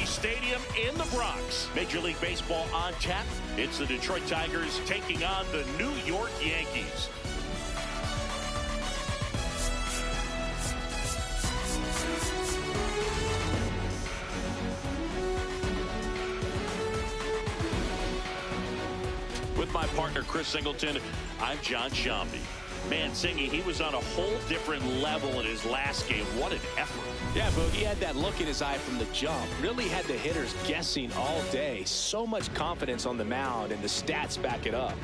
Stadium in the Bronx. Major League Baseball on tap. It's the Detroit Tigers taking on the New York Yankees. With my partner, Chris Singleton, I'm John Shambi. Man, Singy, he was on a whole different level in his last game. What an effort. Yeah, Boog, he had that look in his eye from the jump. Really had the hitters guessing all day. So much confidence on the mound, and the stats back it up.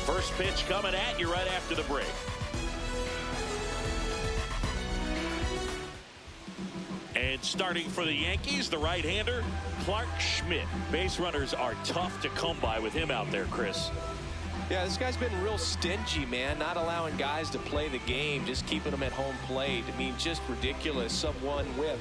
First pitch coming at you right after the break. And starting for the Yankees, the right-hander, Clarke Schmidt. Base runners are tough to come by with him out there, Chris. Yeah, this guy's been real stingy, man. Not allowing guys to play the game, just keeping them at home plate. I mean, just ridiculous. Sub-1 whip.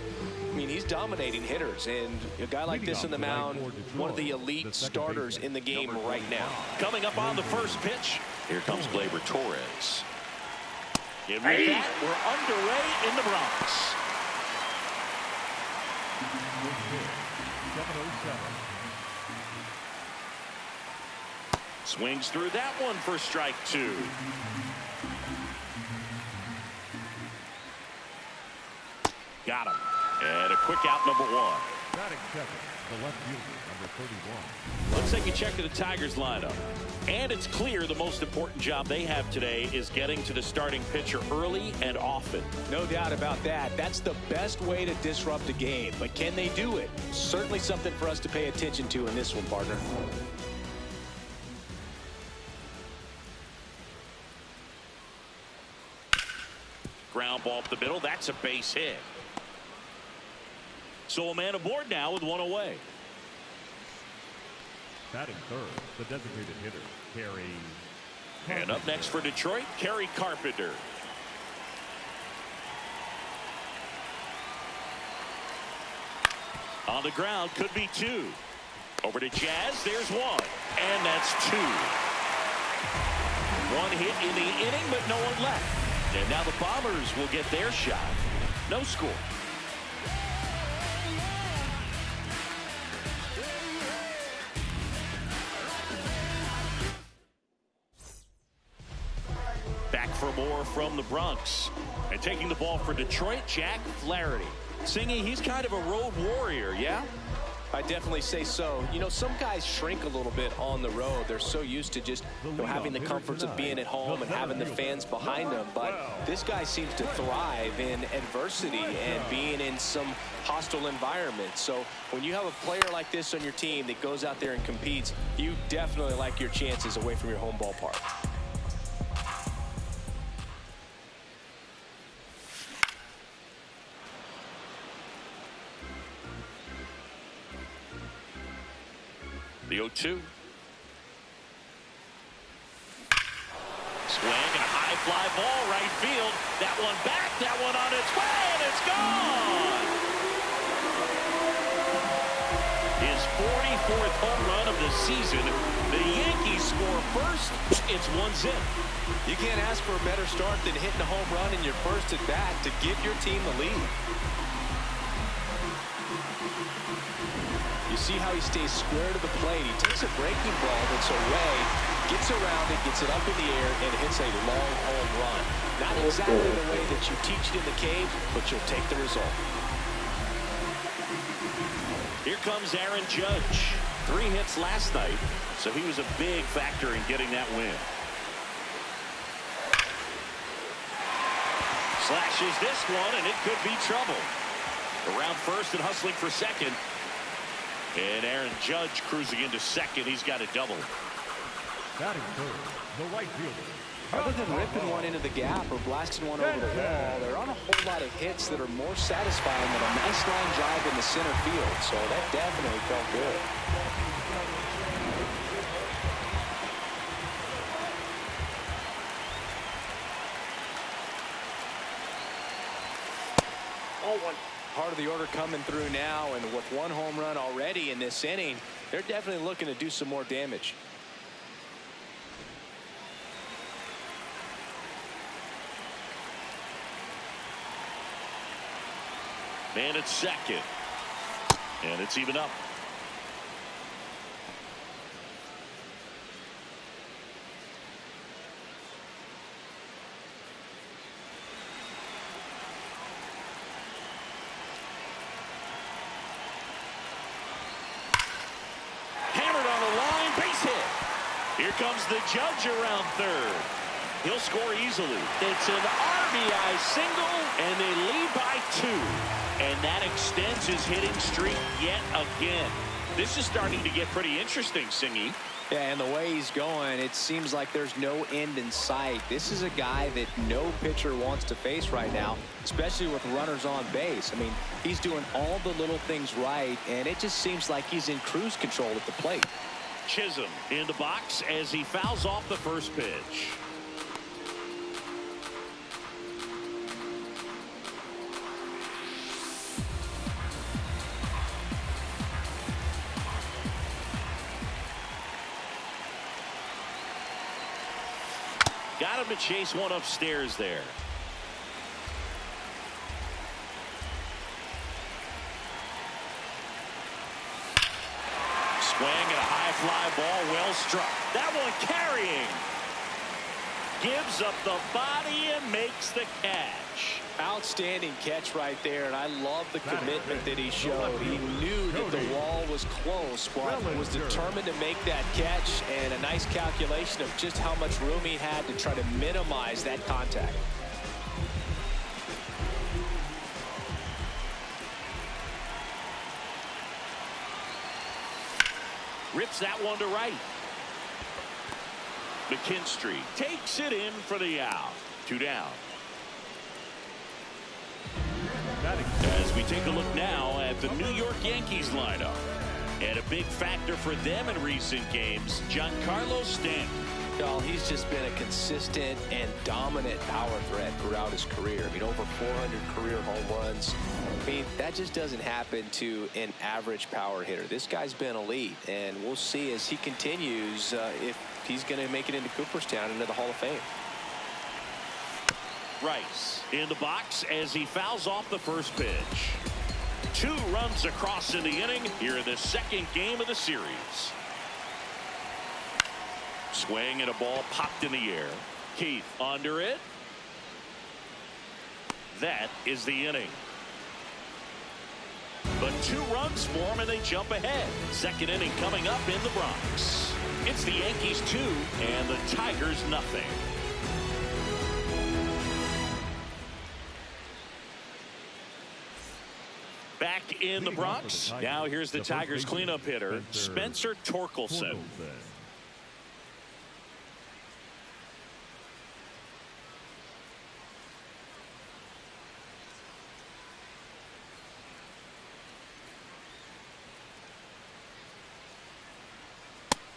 I mean, he's dominating hitters. And a guy like this in the mound, one of the elite starters in the game right now. Coming up on the first pitch, here comes Gleyber Torres. And with that, we're underway in the Bronx. 707. Swings through that one for strike 2. Got him. And a quick out, number 1. Batting 7, the left fielder, number 31. Let's take a check to the Tigers lineup. And it's clear the most important job they have today is getting to the starting pitcher early and often. No doubt about that. That's the best way to disrupt a game. But can they do it? Certainly something for us to pay attention to in this one, partner. Ground ball up the middle. That's a base hit. So a man aboard now with one away. Batting third, the designated hitter, Kerry. And up next for Detroit, Kerry Carpenter. On the ground, could be 2. Over to Jazz, there's 1. And that's 2. 1 hit in the inning, but no one left. And now the Bombers will get their shot. No score. Back for more from the Bronx. And taking the ball for Detroit, Jack Flaherty. Singy, he's kind of a road warrior, yeah? I definitely say so. You know, some guys shrink a little bit on the road. They're so used to just having the comforts of being at home and having the fans behind them. But this guy seems to thrive in adversity and being in some hostile environment. So when you have a player like this on your team that goes out there and competes, you definitely like your chances away from your home ballpark. The 0-2. Swing and a high fly ball right field. That one back, that one on its way, and it's gone. His 44th home run of the season. The Yankees score first. It's 1-0. You can't ask for a better start than hitting a home run in your first at bat to give your team the lead. You see how he stays square to the plate. He takes a breaking ball that's away, gets around it, gets it up in the air, and hits a long home run. Not exactly the way that you teach it in the cave, but you'll take the result. Here comes Aaron Judge. 3 hits last night, so he was a big factor in getting that win. Slashes this one, and it could be trouble. Around first and hustling for second. And Aaron Judge cruising into second. He's got a double. Batting third, the right fielder. Other than ripping one into the gap or blasting one over the wall, there aren't a whole lot of hits that are more satisfying than a nice line drive in the center field. So that definitely felt good. Part of the order coming through now, and with 1 home run already in this inning, they're definitely looking to do some more damage. And it's second. And it's even up. Hammered on the line, base hit. Here comes the Judge around third. He'll score easily. It's an RBI single, and they lead by 2. And that extends his hitting streak yet again. This is starting to get pretty interesting, Singy. Yeah, and the way he's going, it seems like there's no end in sight. This is a guy that no pitcher wants to face right now, especially with runners on base. I mean, he's doing all the little things right, and it just seems like he's in cruise control at the plate. Chisholm in the box as he fouls off the first pitch. Got him to chase one upstairs there. Swing and a high fly ball, well struck. That one carrying. Gives up the body and makes the catch. Outstanding catch right there, and I love the commitment that he showed. He knew that the wall was close, but was determined to make that catch, and a nice calculation of just how much room he had to try to minimize that contact. Rips that one to right. McKinstry takes it in for the out. 2 down. As we take a look now at the New York Yankees lineup. And a big factor for them in recent games, Giancarlo Stanton. Well, he's just been a consistent and dominant power threat throughout his career. I mean, over 400 career home runs. I mean, that just doesn't happen to an average power hitter. This guy's been elite, and we'll see as he continues if he's going to make it into Cooperstown, into the Hall of Fame. Rice in the box as he fouls off the first pitch. 2 runs across in the inning here in the second game of the series. Swing and a ball popped in the air. Keith under it. That is the inning. But 2 runs for him and they jump ahead. Second inning coming up in the Bronx. It's the Yankees 2 and the Tigers nothing. Back in the Bronx. Now here's the Tigers cleanup hitter, Spencer Torkelson.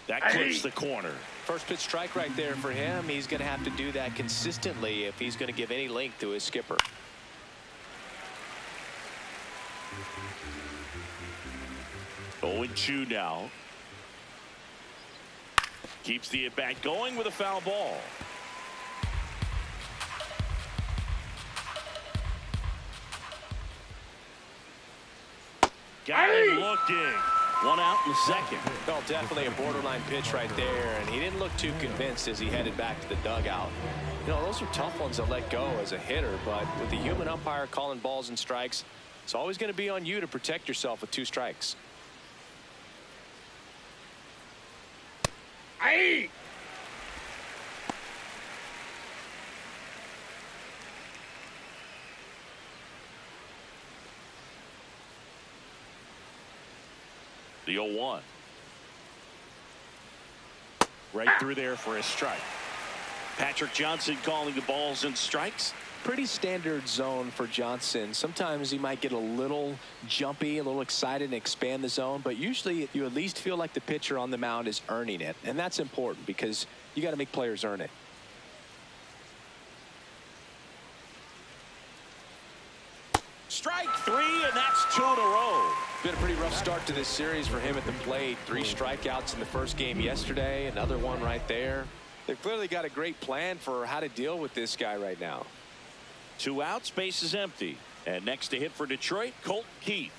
That clips the corner. First pitch strike right there for him. He's going to have to do that consistently if he's going to give any length to his skipper. Owen Chu now. Keeps the at-bat going with a foul ball. Got him looking. 1 out in the second. Well, definitely a borderline pitch right there, and he didn't look too convinced as he headed back to the dugout. You know, those are tough ones to let go as a hitter, but with the human umpire calling balls and strikes, it's always going to be on you to protect yourself with 2 strikes. Aye. The 0-1. Right through there for a strike. Patrick Johnson calling the balls and strikes. Pretty standard zone for Johnson. Sometimes he might get a little jumpy, a little excited and expand the zone, but usually you at least feel like the pitcher on the mound is earning it, and that's important because you got to make players earn it. Strike 3, and that's 2 in a row. Been a pretty rough start to this series for him at the plate. 3 strikeouts in the first game yesterday, another one right there. They've clearly got a great plan for how to deal with this guy right now. 2 outs, base is empty. And next to hit for Detroit, Colt Keith.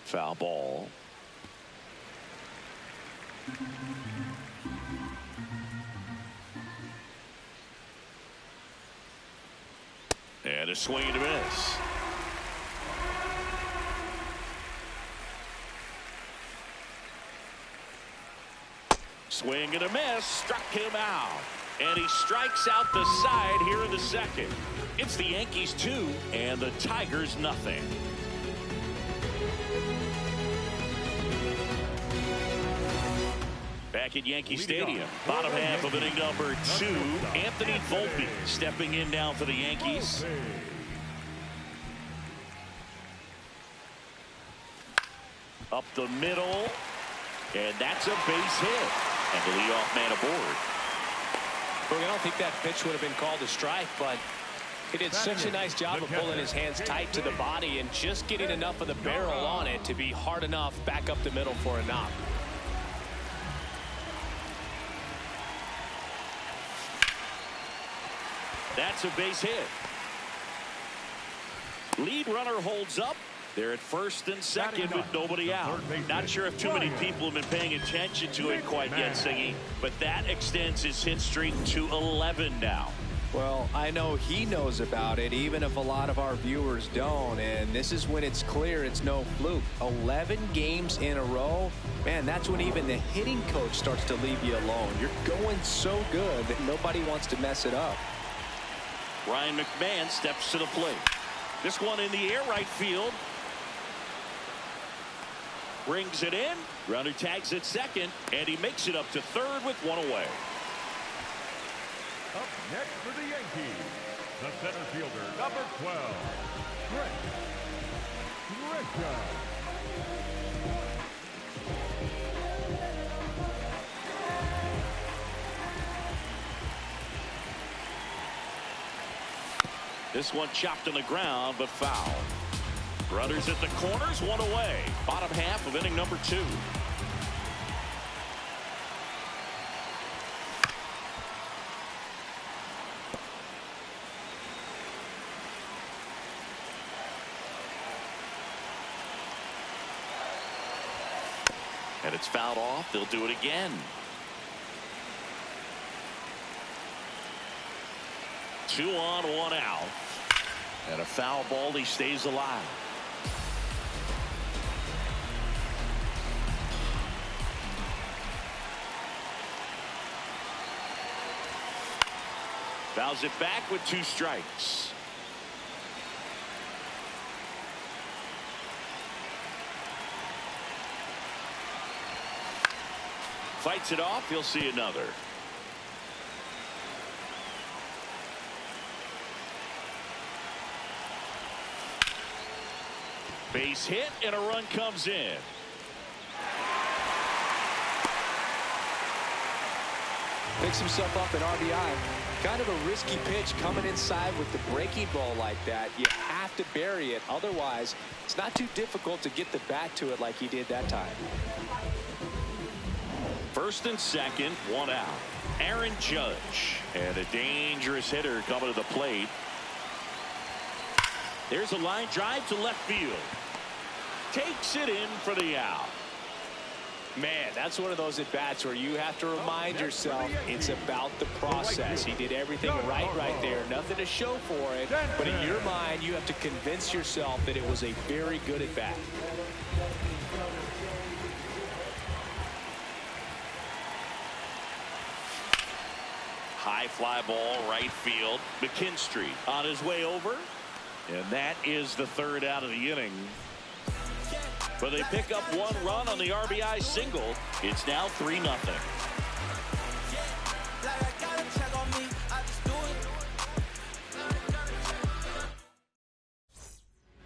Foul ball. And a swing and a miss. Swing and a miss, struck him out. And he strikes out the side here in the second. It's the Yankees 2 and the Tigers nothing. Back at Yankee Stadium, bottom half of inning number 2, Anthony Volpe stepping in now for the Yankees. Up the middle, and that's a base hit. And the leadoff man aboard. I don't think that pitch would have been called a strike, but he did such a nice job of pulling his hands tight to the body and just getting enough of the barrel on it to be hard enough back up the middle for a knock. That's a base hit. Lead runner holds up. They're at first and second with nobody out. Not sure if too many people have been paying attention to it quite yet, Singy, but that extends his hit streak to 11 now. Well, I know he knows about it, even if a lot of our viewers don't. And this is when it's clear it's no fluke. 11 games in a row. Man, that's when even the hitting coach starts to leave you alone. You're going so good that nobody wants to mess it up. Ryan McMahon steps to the plate. This one in the air, right field. Brings it in. Runner tags at second, and he makes it up to third with one away. Up next for the Yankees, the center fielder, number 12, Clarke Schmidt. This one chopped on the ground, but foul. Runners at the corners, one away. Bottom half of inning number 2. And it's fouled off. They'll do it again. 2 on, 1 out. And a foul ball. He stays alive. Fouls it back with 2 strikes. Fights it off. He'll see another. Base hit, and a run comes in. Picks himself up an RBI. Kind of a risky pitch coming inside with the breaking ball like that. You have to bury it. Otherwise, it's not too difficult to get the bat to it like he did that time. First and second, 1 out. Aaron Judge. And a dangerous hitter coming to the plate. There's a line drive to left field. Takes it in for the out. Man, that's one of those at-bats where you have to remind yourself it's about the process. He did everything right there. Nothing to show for it. But in your mind, you have to convince yourself that it was a very good at-bat. High fly ball, right field. McKinstry on his way over. And that is the 3rd out of the inning. But they pick up 1 run on the RBI single. It's now 3-0.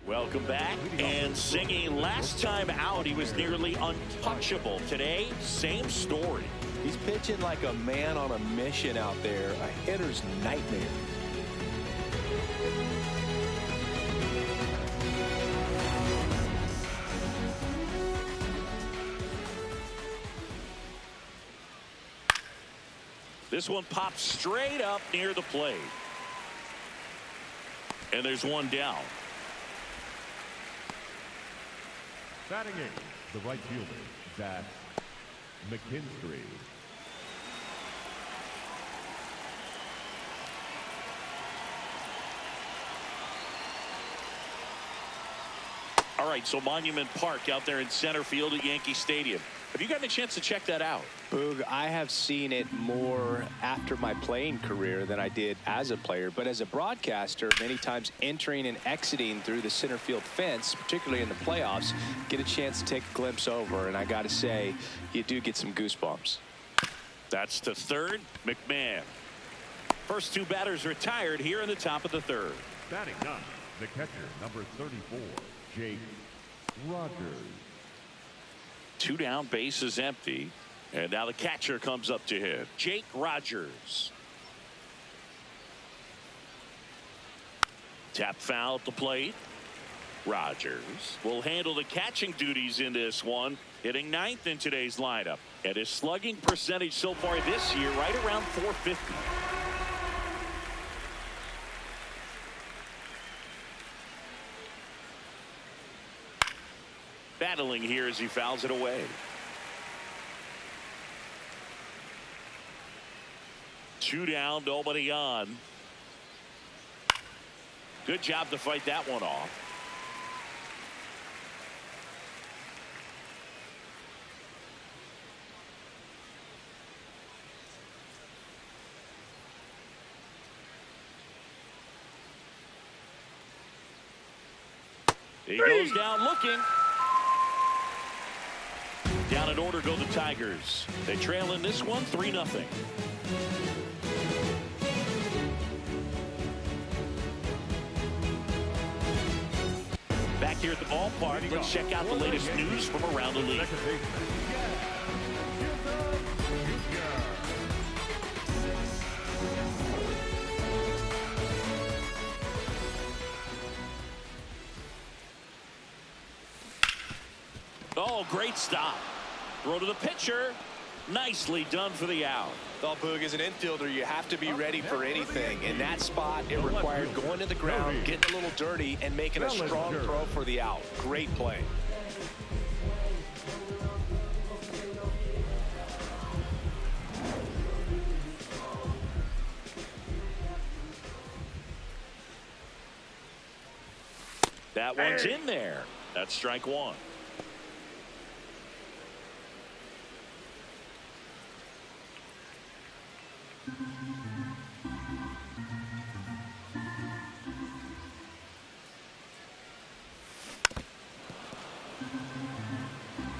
Welcome back. And Singy, last time out, he was nearly untouchable. Today, same story. He's pitching like a man on a mission out there. A hitter's nightmare. This one pops straight up near the plate. And there's one down. Batting eighth, the right fielder, Jack McKinstry. All right, so Monument Park out there in center field at Yankee Stadium. Have you gotten a chance to check that out? Boog, I have seen it more after my playing career than I did as a player. But as a broadcaster, many times entering and exiting through the center field fence, particularly in the playoffs, get a chance to take a glimpse over. And I got to say, you do get some goosebumps. That's to third, McMahon. First two batters retired here in the top of the third. Batting ninth, the catcher, number 34, Jake Rogers. Two down, base is empty. And now the catcher comes up to hit. Jake Rogers. Tap foul at the plate. Rogers will handle the catching duties in this one, hitting ninth in today's lineup. And his slugging percentage so far this year right around .450. Battling here as he fouls it away. Two down, nobody on. Good job to fight that one off. He goes down looking. Down in order go the Tigers. They trail in this one 3-0. Back here at the ballpark, let's check out the latest news from around the league. Oh, great stop. Throw to the pitcher. Nicely done for the out. Well, Boog, as an infielder, you have to be ready for anything. In that spot, it required going to the ground, getting a little dirty, and making a strong throw for the out. Great play. That one's in there. That's strike one.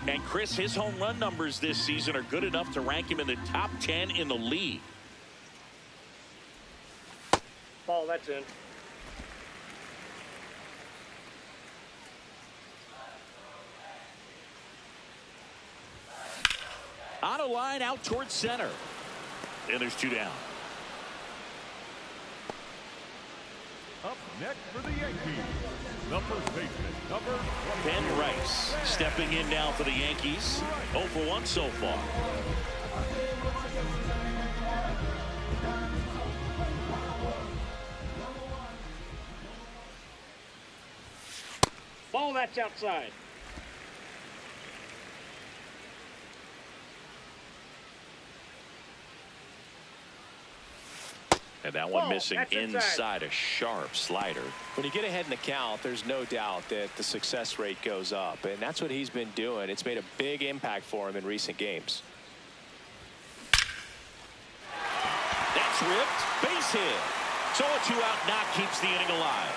And Chris, his home run numbers this season are good enough to rank him in the top 10 in the league. Ball, that's in. On a line out towards center. And there's two down. Up next for the Yankees, the first baseman, number 20. Ben Rice stepping in now for the Yankees. 0 for 1 so far. Ball, that's outside. And that one missing inside a sharp slider. When you get ahead in the count, there's no doubt that the success rate goes up. And that's what he's been doing. It's made a big impact for him in recent games. That's ripped. Base hit. So a 2-out knock keeps the inning alive.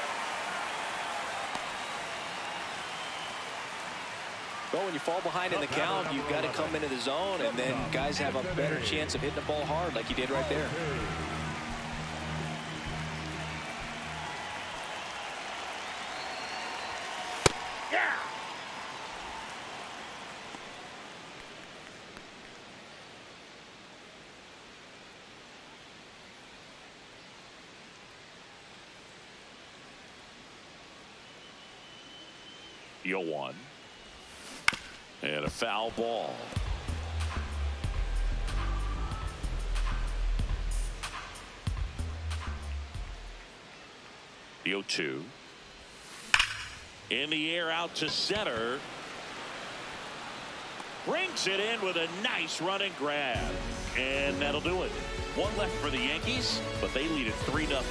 Well, when you fall behind in the count, you've got to come into the zone, and then guys have a better chance of hitting the ball hard like he did right there. Yeah. You'll one. And a foul ball. The 0-2. In the air out to center. Brings it in with a nice running grab. And that'll do it. One left for the Yankees, but they lead it 3-0.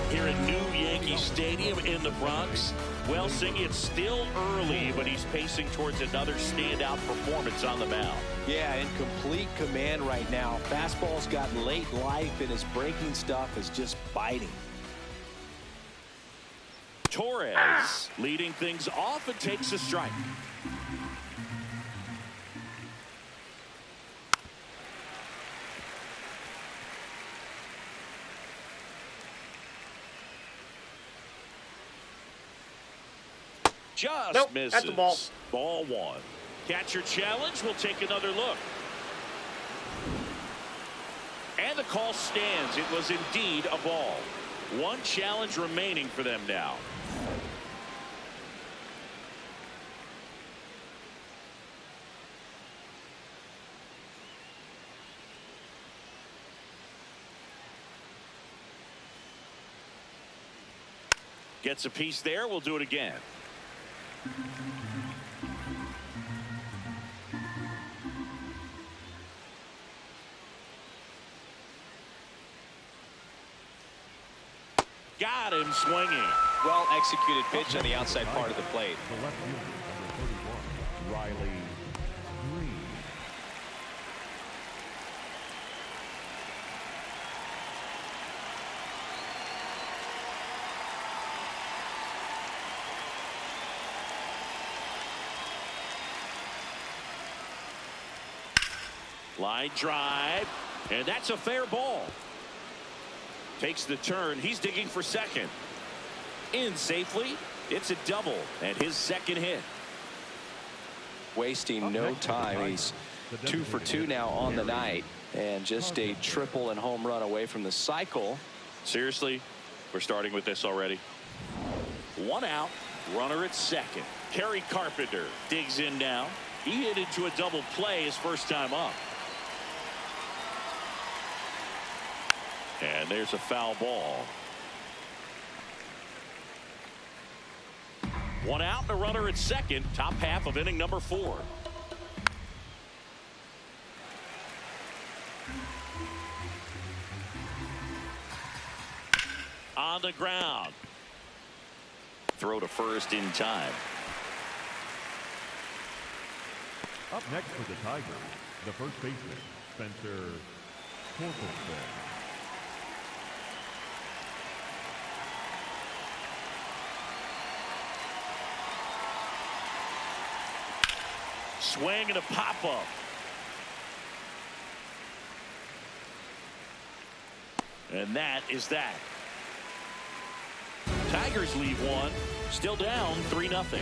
Here at new Yankee Stadium in the Bronx. Well, Sing, it's still early, but he's pacing towards another standout performance on the mound. Yeah, in complete command right now. Fastball's got late life, and his breaking stuff is just biting. Torres leading things off and takes a strike. Just nope, misses. that's a ball. Ball one. Catcher challenge. We'll take another look. And the call stands. It was indeed a ball. One challenge remaining for them now. Gets a piece there. We'll do it again. Got him swinging. Well executed pitch on the outside part of the plate. The left fielder, number 31, Riley Green. Line drive, and that's a fair ball. Takes the turn. He's digging for second. In safely. It's a double and his second hit. Wasting no time. He's 2 for 2 now on the night, and just a triple and home run away from the cycle. Seriously, we're starting with this already. One out, runner at second. Kerry Carpenter digs in now. He hit into a double play his first time up. And there's a foul ball. One out and a runner at second. Top half of inning number 4. On the ground. Throw to first in time. Up next for the Tigers, the first baseman, Spencer Torkelson. Swing and a pop-up. And that is that. Tigers leave one. Still down 3-0.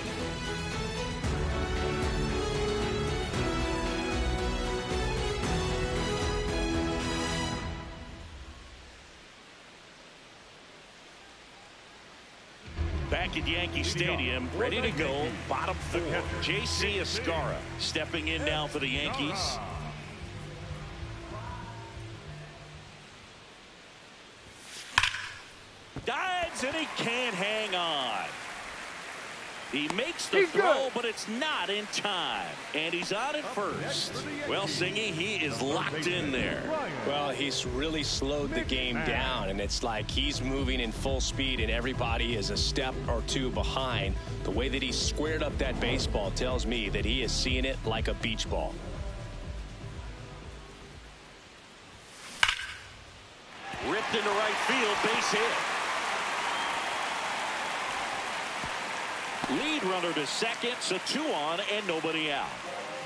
Back at Yankee Stadium, ready to go, bottom 4. J.C. Escara stepping in now for the Yankees. Dives and he can't hang on. He makes the throw, but it's not in time. And he's on at first. Well, Singy, he is locked in there. Well, he's really slowed the game down, and it's like he's moving in full speed, and everybody is a step or two behind. The way that he squared up that baseball tells me that he is seeing it like a beach ball. Ripped into right field, base hit. Lead runner to second, so 2 on and nobody out.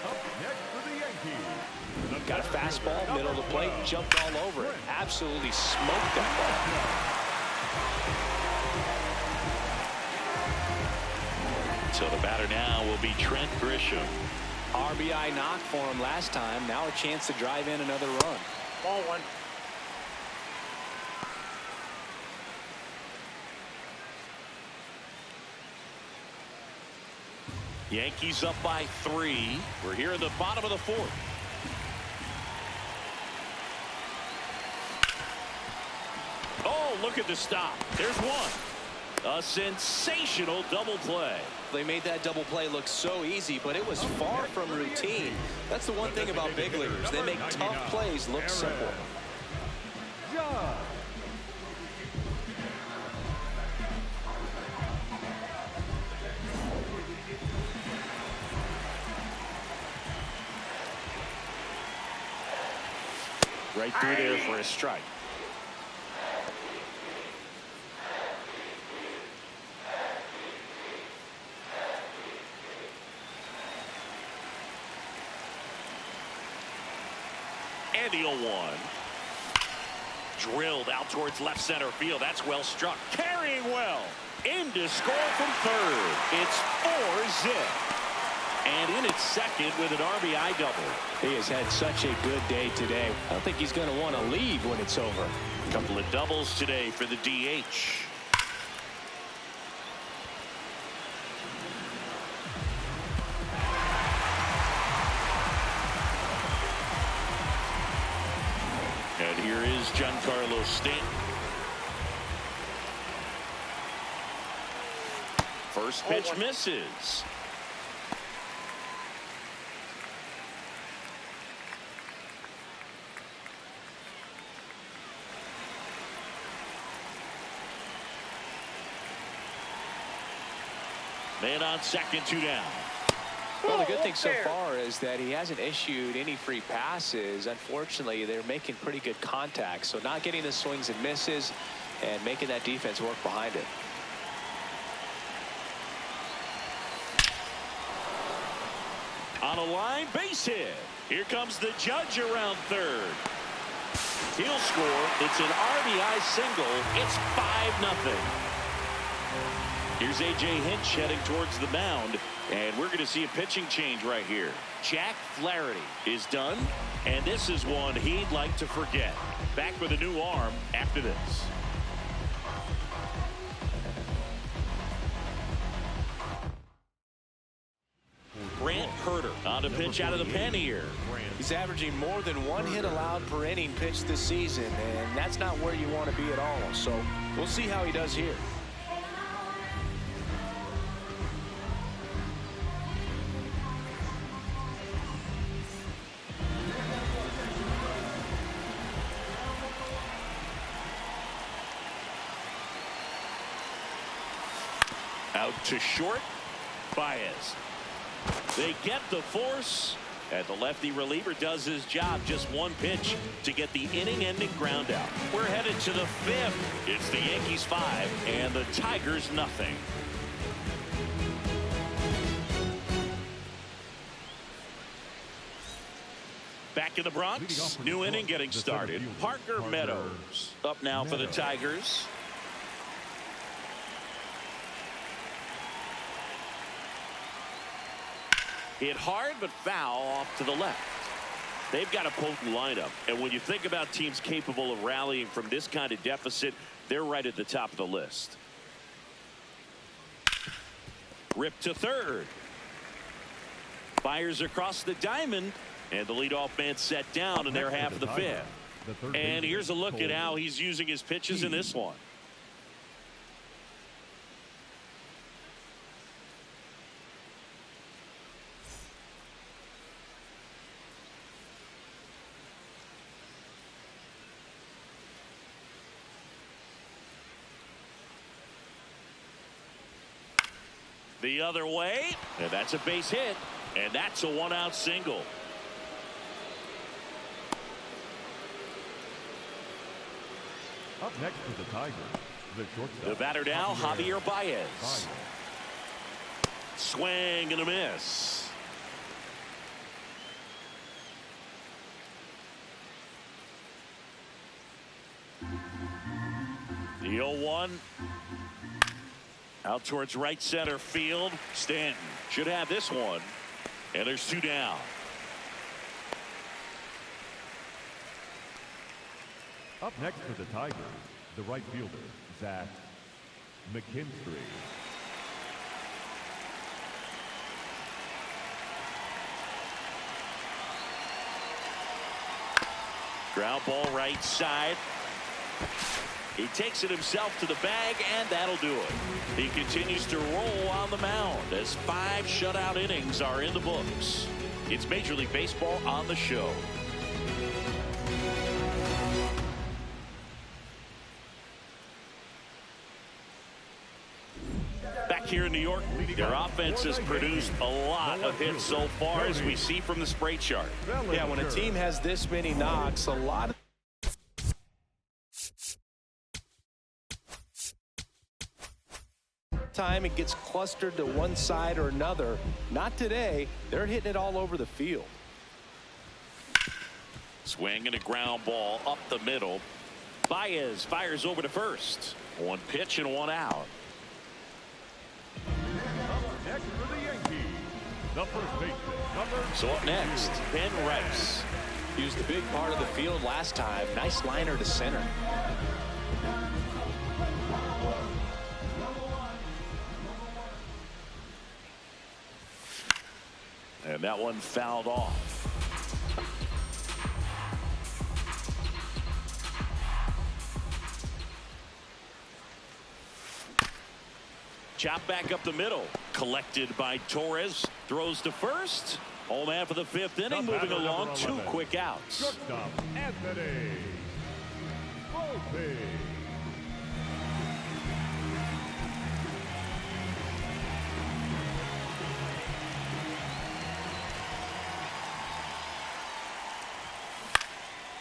Up next for the Yankees. Got a fastball, middle of the plate, jumped all over it. Absolutely smoked that ball. So the batter now will be Trent Grisham. RBI knock for him last time. Now a chance to drive in another run. Ball 1. Yankees up by 3. We're here in the bottom of the 4th. Oh, look at the stop. There's one. A sensational double play. They made that double play look so easy, but it was far from routine. That's the one thing about big leaguers. They make tough plays look simple. Right through there for a strike. And the 0-1. Drilled out towards left center field. That's well struck. Carrying well. In to score from third. It's 4-zip. And in at second with an RBI double. He has had such a good day today. I don't think he's going to want to leave when it's over. A couple of doubles today for the DH. And here is Giancarlo Stanton. First pitch misses. Man on second, 2 down. Well, the good thing so far is that he hasn't issued any free passes. Unfortunately, they're making pretty good contact, so not getting the swings and misses and making that defense work behind it. On a line, base hit. Here comes the judge around third. He'll score. It's an RBI single. It's 5-0. Here's A.J. Hinch heading towards the mound, and we're going to see a pitching change right here. Jack Flaherty is done, and this is one he'd like to forget. Back with a new arm after this. Grant Herter on a pitch out of the pen here. He's averaging more than 1 hit allowed per inning pitched this season, and that's not where you want to be at all. So we'll see how he does here. Out to short. Baez. They get the force, and the lefty reliever does his job. Just one pitch to get the inning-ending ground out. We're headed to the 5th. It's the Yankees 5 and the Tigers nothing. Back in the Bronx, new inning getting started. Parker Meadows up now for the Tigers. Hit hard but foul off to the left. They've got a potent lineup, and when you think about teams capable of rallying from this kind of deficit, they're right at the top of the list. Rip to third. Fires across the diamond, and the leadoff man set down in their half of the 5th. And here's a look at how he's using his pitches in this one. The other way, and that's a base hit, and that's a 1-out single. Up next for the Tigers, the shortstop. The batter now, Javier Baez. Swing and a miss. The 0-1. Out towards right center field. Stanton should have this one. And there's 2 down. Up next for the Tigers, the right fielder, Zach McKinstry. Ground ball right side. He takes it himself to the bag, and that'll do it. He continues to roll on the mound as 5 shutout innings are in the books. It's Major League Baseball on the show. Back here in New York, their offense has produced a lot of hits so far, as we see from the spray chart. Yeah, when a team has this many knocks, a lot of time it gets clustered to one side or another. Not today. They're hitting it all over the field. Swing and a ground ball up the middle. Baez fires over to first. 1 pitch and 1 out. Next for the Yankees, the first baseman, So up next, Ben Rice. He was the big part of the field last time. Nice liner to center. And that one fouled off. Chop back up the middle. Collected by Torres. Throws to first. Home man for the 5th inning. Moving along. 2 quick outs. shortstop, Anthony Volpe.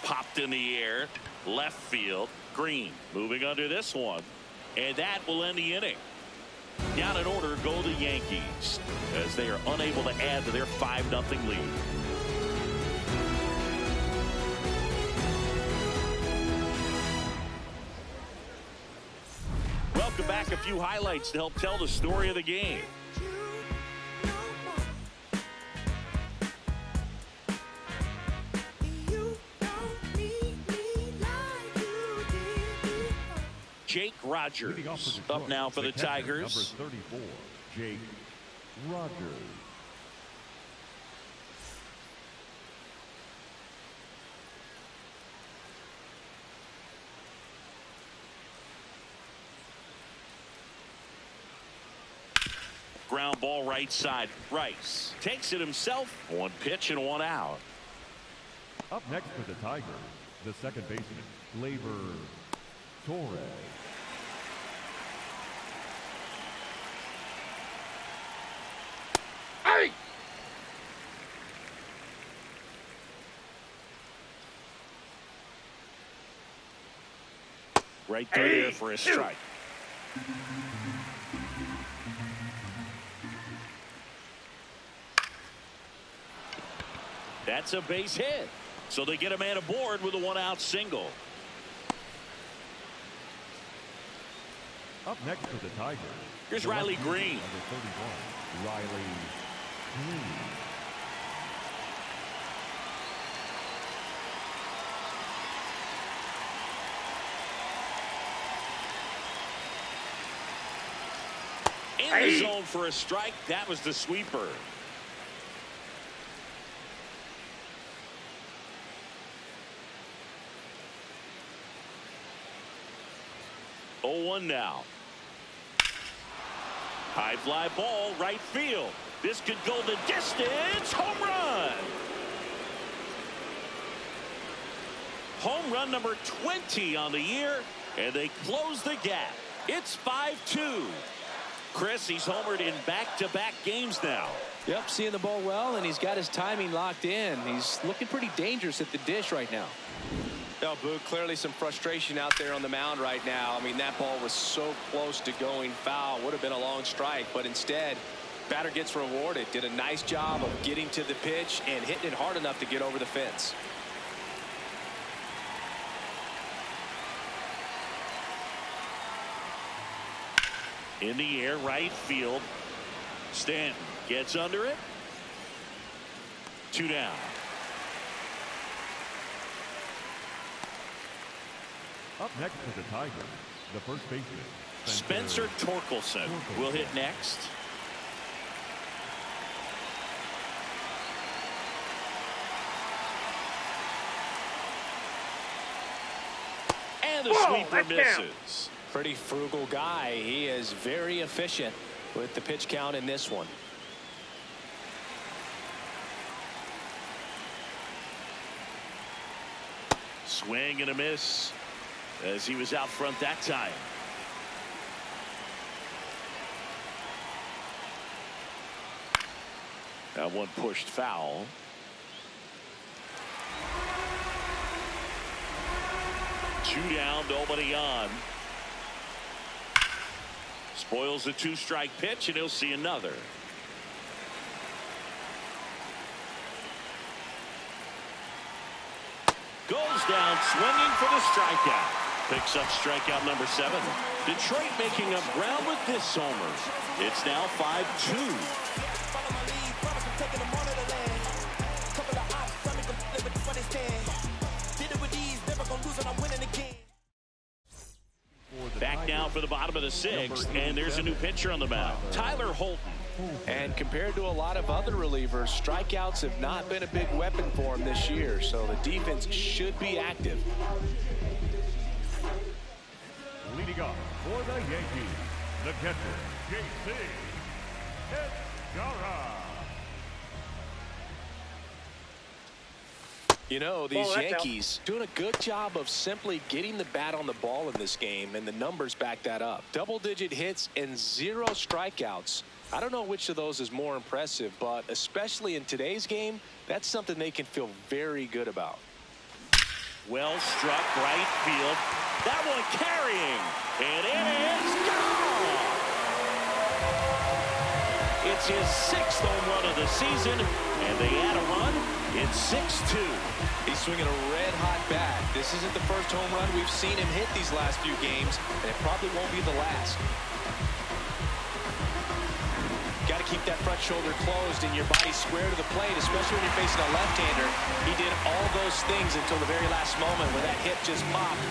Popped in the air. Left field. Green moving under this one. And that will end the inning. Down in order go the Yankees, as they are unable to add to their 5-0 lead. Welcome back. A few highlights to help tell the story of the game. Jake Rogers up now for the Tigers. Number 34, Jake Rogers. Ground ball right side. Rice takes it himself. 1 pitch and 1 out. Up next for the Tigers, the second baseman, Gleyber Torres. Hey! Right through there for a strike. That's a base hit. So they get a man aboard with a 1-out single. Up next for the Tigers. Here's Riley Green. Number 31, Riley Green. In the zone for a strike. That was the sweeper. Oh, 1 now. High fly ball, right field. This could go the distance. Home run. Home run number 20 on the year, and they close the gap. It's 5-2. Chris, he's homered in back-to-back games now. Yep, seeing the ball well, and he's got his timing locked in. He's looking pretty dangerous at the dish right now. No, Boog, clearly some frustration out there on the mound right now. I mean, that ball was so close to going foul. Would have been a long strike, but instead, batter gets rewarded. Did a nice job of getting to the pitch and hitting it hard enough to get over the fence. In the air, right field. Stanton gets under it. 2 down. Up next for the Tigers, the first baseman, Spencer Torkelson will hit next. And the sweeper misses. Pretty frugal guy. He is very efficient with the pitch count in this one. Swing and a miss as he was out front that time. That one pushed foul. Two down, nobody on. Spoils the two-strike pitch, and he'll see another. Goes down swinging for the strikeout. Picks up strikeout number 7. Detroit making up ground with this homer. It's now 5-2. Back now for the bottom of the 6th, and there's a new pitcher on the mound, Tyler Holton. And compared to a lot of other relievers, strikeouts have not been a big weapon for him this year, so the defense should be active. Leading off for the Yankees, the catcher, J.C. Estrada. You know, these Yankees doing a good job of simply getting the bat on the ball in this game, and the numbers back that up. Double-digit hits and 0 strikeouts. I don't know which of those is more impressive, but especially in today's game, that's something they can feel very good about. Well struck right field. That one carrying, and it is gone. It's his 6th home run of the season, and they add a run. It's 6-2. He's swinging a red-hot bat. This isn't the first home run we've seen him hit these last few games, and it probably won't be the last. Got to keep that front shoulder closed and your body square to the plate, especially when you're facing a left-hander. He did all those things until the very last moment where that hip just popped.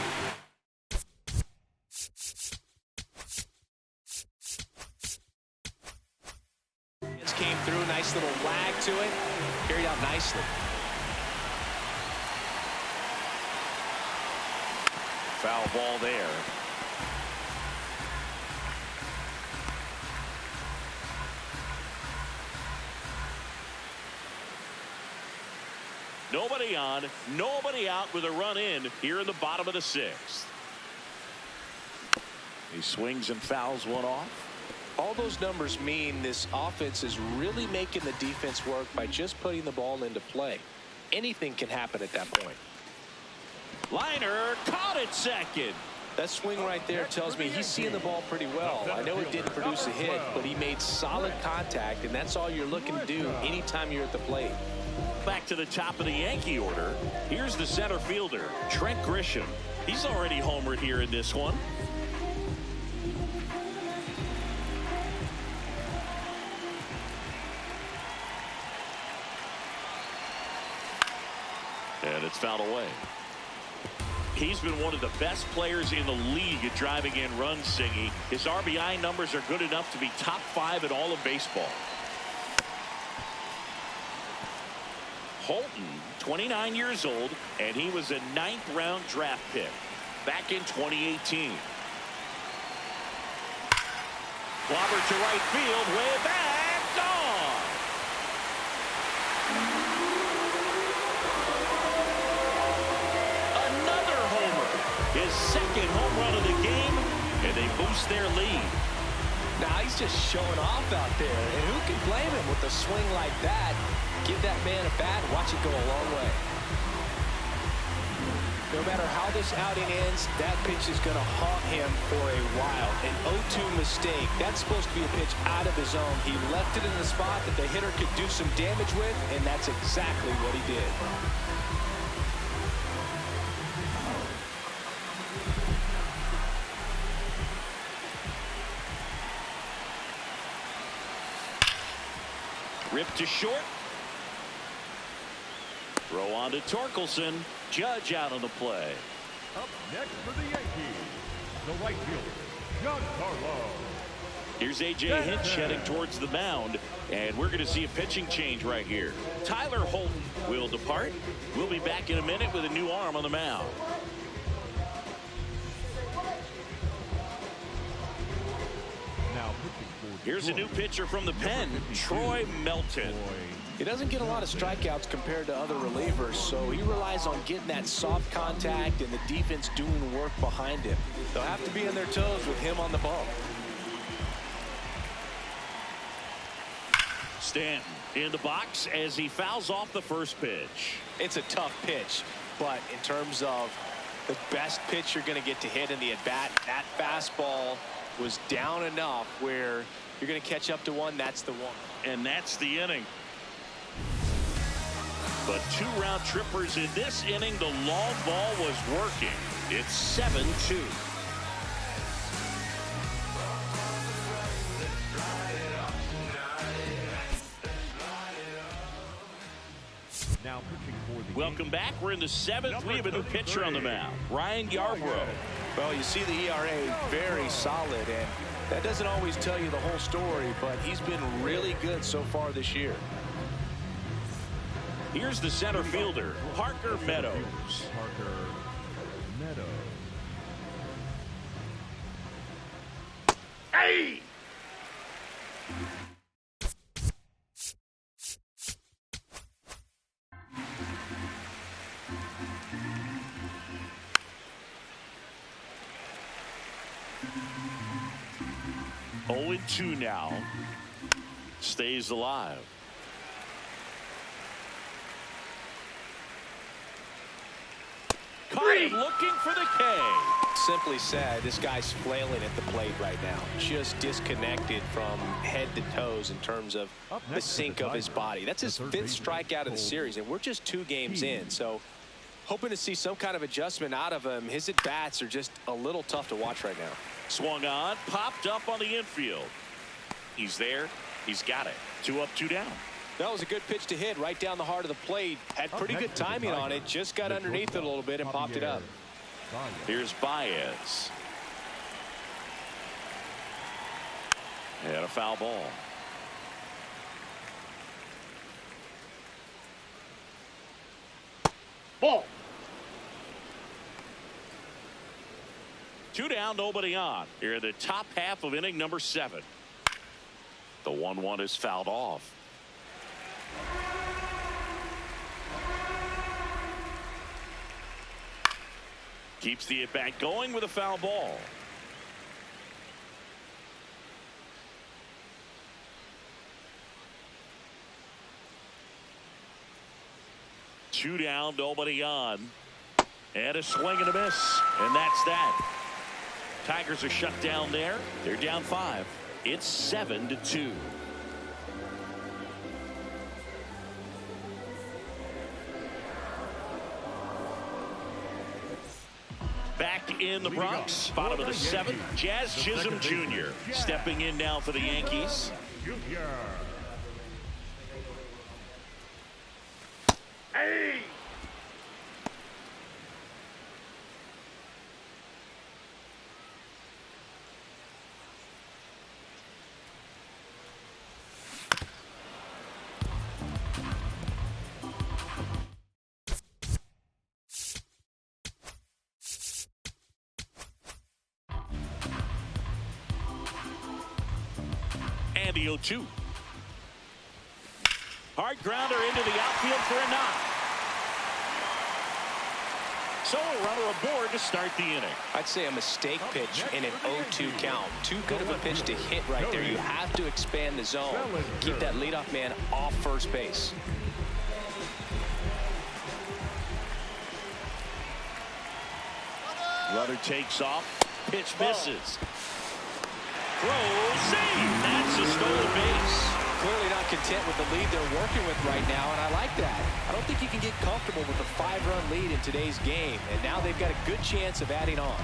Came through, nice little wag to it, carried out nicely. Foul ball there. Nobody on, nobody out with a run in here in the bottom of the 6th. He swings and fouls one off. All those numbers mean this offense is really making the defense work by just putting the ball into play. Anything can happen at that point. Liner caught it second. That swing right there tells me he's seeing the ball pretty well. I know it didn't produce a hit, but he made solid contact, and that's all you're looking to do anytime you're at the plate. Back to the top of the Yankee order. Here's the center fielder, Trent Grisham. He's already homered here in this one. And it's fouled away. He's been one of the best players in the league at driving in runs, Singy. His RBI numbers are good enough to be top 5 in all of baseball. Holton, 29 years old, and he was a 9th-round draft pick back in 2018. Clobbered to right field, way back, gone. His 2nd home run of the game, and they boost their lead. Now he's just showing off out there, and who can blame him with a swing like that? Give that man a bat, watch it go a long way. No matter how this outing ends, that pitch is going to haunt him for a while. An 0-2 mistake. That's supposed to be a pitch out of his zone. He left it in the spot that the hitter could do some damage with, and that's exactly what he did. Ripped to short. Throw on to Torkelson. Judge out on the play. Up next for the Yankees, the right fielder, Giancarlo. Here's A.J. Hinch heading towards the mound, and we're going to see a pitching change right here. Tyler Holton will depart. We'll be back in a minute with a new arm on the mound. Here's a new pitcher from the pen, Troy Melton. He doesn't get a lot of strikeouts compared to other relievers, so he relies on getting that soft contact and the defense doing work behind him. They'll have to be on their toes with him on the ball. Stanton in the box as he fouls off the first pitch. It's a tough pitch, but in terms of the best pitch you're going to get to hit in the at-bat, that fastball was down enough where you're going to catch up to one. That's the one. And that's the inning. But 2 round trippers in this inning. The long ball was working. It's 7-2. Now pitching for the Welcome back. We're in the 7th. We have a new pitcher on the mound, Ryan Yarbrough. Well, you see the ERA very solid, and that doesn't always tell you the whole story, but he's been really good so far this year. Here's the center fielder, Parker Meadows. Parker Meadows. Hey! Oh, 2 now. Stays alive. Caught him looking for the K. Simply said, this guy's flailing at the plate right now. Just disconnected from head to toes in terms of the sink of his body. That's his 5th strikeout of the series, and we're just 2 games in. So hoping to see some kind of adjustment out of him. His at-bats are just a little tough to watch right now. Swung on, popped up on the infield. He's there. He's got it. 2 up, 2 down. That was a good pitch to hit right down the heart of the plate. Had pretty good timing on it. Just got underneath it a little bit and popped it up. Here's Baez. And a foul ball. Ball. 2 down, nobody on. Here in the top half of inning number 7. The 1-1 is fouled off. Keeps the at-bat going with a foul ball. Two down, nobody on. And a swing and a miss. And that's that. Tigers are shut down there. They're down 5. It's 7-2. Back in the Bronx, bottom of the 7th, Jazz Chisholm Jr. stepping in now for the Yankees. Hey! And the 0-2. Hard grounder into the outfield for a knock. So a runner aboard to start the inning. I'd say a mistake pitch in an 0-2 count. Too good of a pitch to hit right there. You have to expand the zone. Keep that leadoff man off first base. Runner takes off. Pitch misses. Throw, save. That's a stolen base. Clearly not content with the lead they're working with right now, and I like that. I don't think you can get comfortable with a 5-run lead in today's game, and now they've got a good chance of adding on.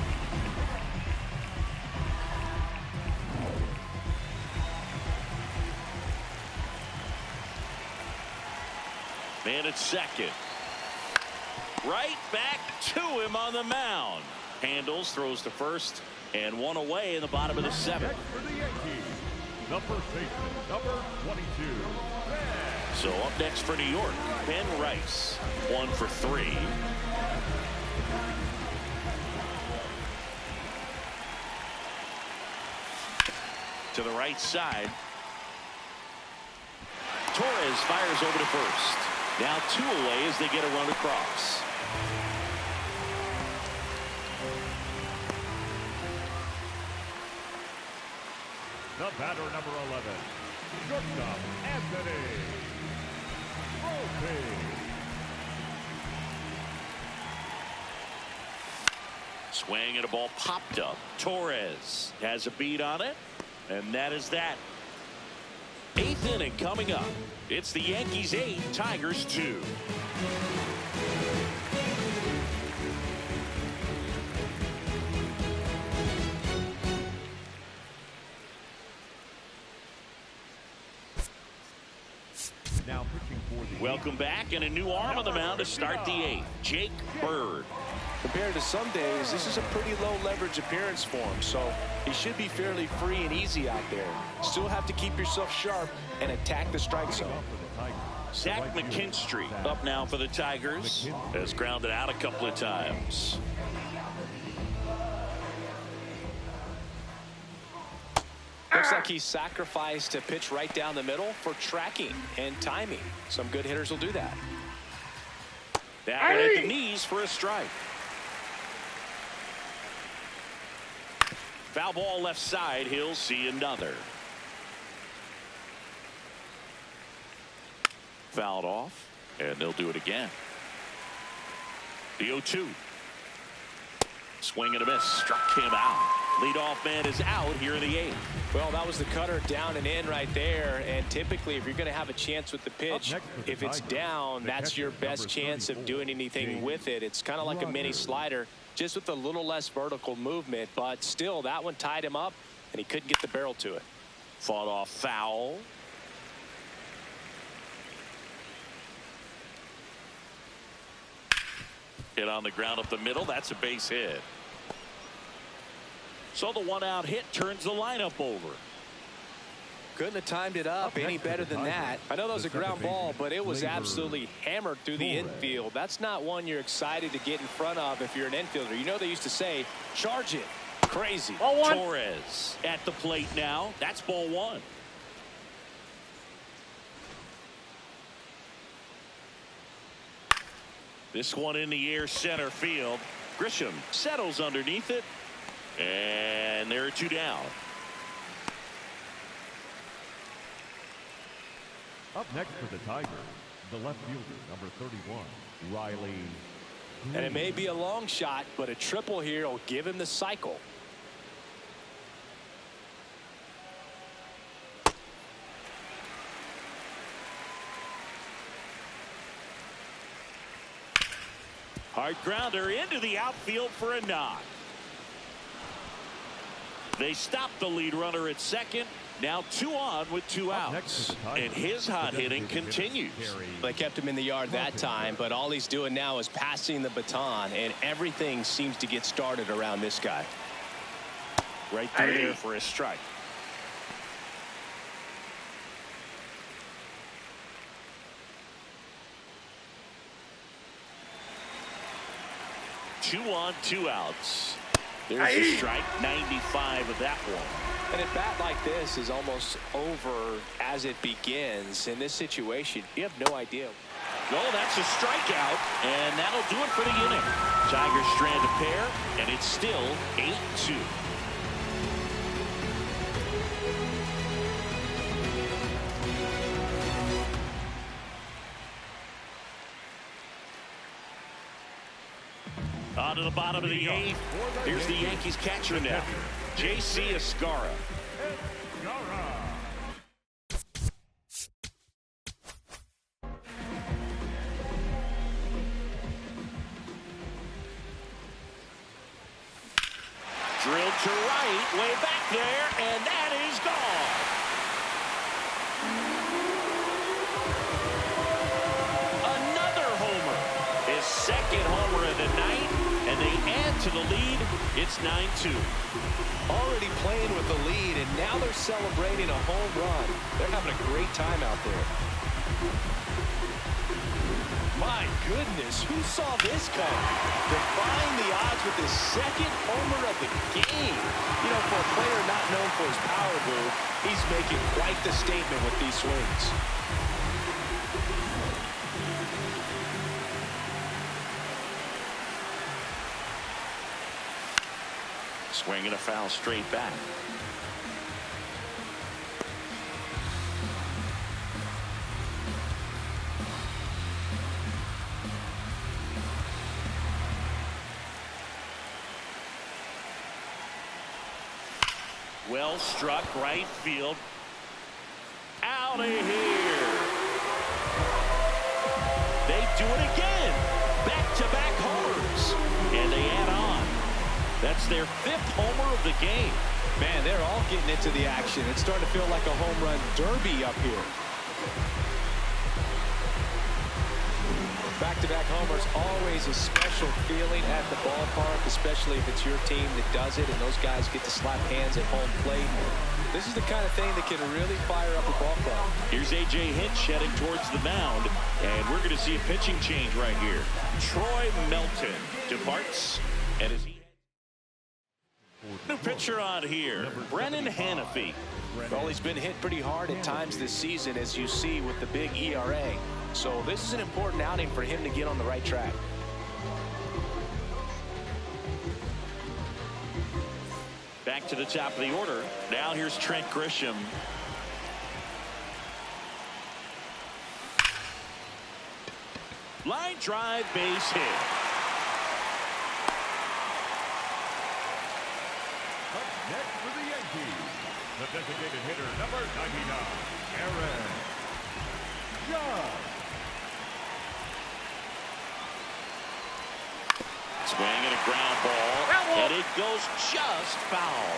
Man at second. Right back to him on the mound. Handles, throws to first, and 1 away in the bottom of the 7th. Next for the Yankees, the first baseman, number 22. So up next for New York, Ben Rice, 1 for 3. To to the right side. Torres fires over to first. Now 2 away as they get a run across. The batter, number 11, shortstop, Anthony Volpe. Swing and a ball popped up. Torres has a beat on it, and that is that. 8th inning coming up. It's the Yankees 8, Tigers 2. Now pitching for the Welcome back, and a new arm on the mound to start the 8th. Jake Bird. Compared to some days, this is a pretty low leverage appearance for him, so he should be fairly free and easy out there. Still have to keep yourself sharp and attack the strike zone. Zach McKinstry up now for the Tigers. Has grounded out a couple of times. Looks like he sacrificed a pitch right down the middle for tracking and timing. Some good hitters will do that. That one at the knees for a strike. Foul ball left side. He'll see another. Fouled off, and they'll do it again. The 0-2. Swing and a miss. Struck him out. Leadoff man is out here in the 8th. Well, that was the cutter down and in right there. And typically, if you're going to have a chance with the pitch, if it's down, that's your best chance of doing anything with it. It's kind of like a mini slider, just with a little less vertical movement. But still, that one tied him up, and he couldn't get the barrel to it. Fought off foul. Hit on the ground up the middle. That's a base hit. So the 1-out hit turns the lineup over. Couldn't have timed it up any better than that. I know that was a ground ball, but it was absolutely hammered through the infield. That's not one you're excited to get in front of if you're an infielder. You know they used to say, charge it. Crazy. Torres at the plate now. That's ball 1. This one in the air center field. Grisham settles underneath it. And there are 2 down. Up next for the Tigers, the left fielder, number 31, Riley. And it may be a long shot, but a triple here will give him the cycle. Hard grounder into the outfield for a knock. They stop the lead runner at second. Now 2 on with 2 outs. And his hot hitting continues. They kept him in the yard that time, but all he's doing now is passing the baton, and everything seems to get started around this guy. Right through there for a strike. Two on, 2 outs. There's a strike. 95 of that one. And a bat like this is almost over as it begins. In this situation, you have no idea. Oh, that's a strikeout, and that'll do it for the inning. Tigers strand a pair, and it's still 8-2. On to the bottom of the 8th. Here's the Yankees catcher now, J.C. Escarra. Drilled to right, way back there, and that is gone. Another homer. His second homer of the night, and they add to the lead. It's 9-2. Already playing with the lead, and now they're celebrating a home run. They're having a great time out there. My goodness, who saw this coming? Defying the odds with his second homer of the game. You know, for a player not known for his power move, he's making quite the statement with these swings. Swing and a foul straight back. Well struck, right field. Out of here. They do it again. Back-to-back homers. And they add on. That's their 5th homer of the game. Man, they're all getting into the action. It's starting to feel like a home run derby up here. Back-to-back homers, always a special feeling at the ballpark, especially if it's your team that does it and those guys get to slap hands at home plate. This is the kind of thing that can really fire up a ball club. Here's A.J. Hinch heading towards the mound, and we're going to see a pitching change right here. Troy Melton departs, and as he... New pitcher on here, Brennan Hannafy. Well, he's been hit pretty hard at times this season, as you see with the big ERA. So this is an important outing for him to get on the right track. Back to the top of the order. Now here's Trent Grisham. Line drive, base hit. Up next for the Yankees, the designated hitter, number 99, Aaron Judge. Swing and a ground ball, and it goes just foul.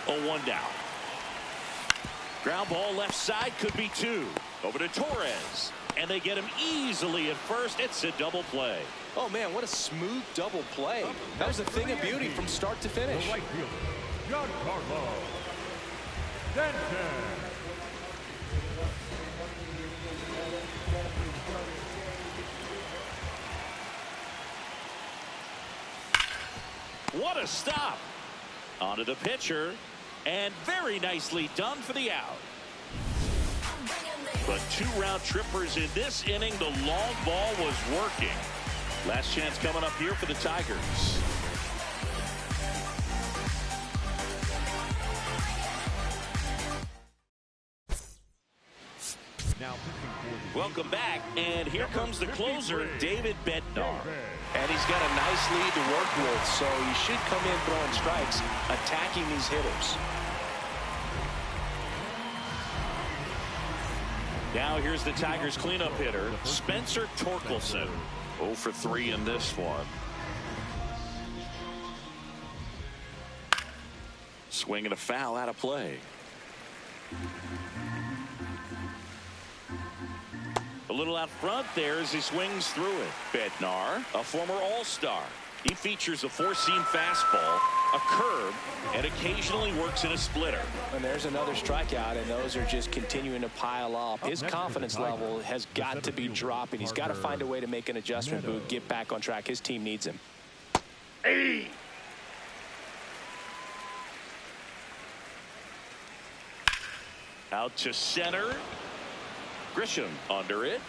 Oh, 1 down. Ground ball left side, could be 2. Over to Torres, and they get him easily at first. It's a double play. Oh man, what a smooth double play. That was a thing of beauty from start to finish. The right fielder, Giancarlo Stanton. What a stop. Onto the pitcher, and very nicely done for the out. But 2 round trippers in this inning. The long ball was working. Last chance coming up here for the Tigers. Welcome back, and here comes the closer, David Bednar. And he's got a nice lead to work with, so he should come in throwing strikes, attacking these hitters. Now here's the Tigers cleanup hitter, Spencer Torkelson. 0 for 3 in this one. Swing and a foul out of play. A little out front there as he swings through it. Bednar, a former All-Star. He features a 4-seam fastball, a curve, and occasionally works in a splitter. And there's another strikeout, and those are just continuing to pile up. His confidence level has got to be dropping. He's got to find a way to make an adjustment, Boog, get back on track. His team needs him. Hey! Out to center. Grisham under it.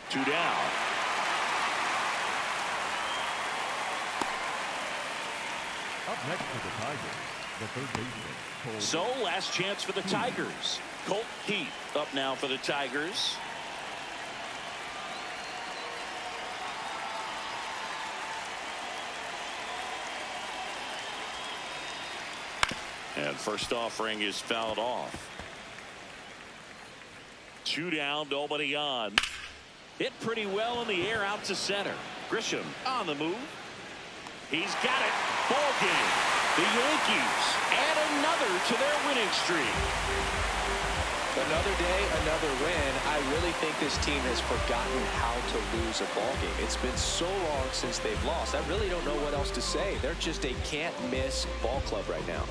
2 down. Up next for the Tigers, the third baseman, Cole. So last chance for the Tigers. Colt Heath up now for the Tigers. And first offering is fouled off. 2 down, nobody on. Hit pretty well in the air out to center. Grisham on the move. He's got it. Ball game. The Yankees add another to their winning streak. Another day, another win. I really think this team has forgotten how to lose a ball game. It's been so long since they've lost. I really don't know what else to say. They're just a can't-miss ball club right now.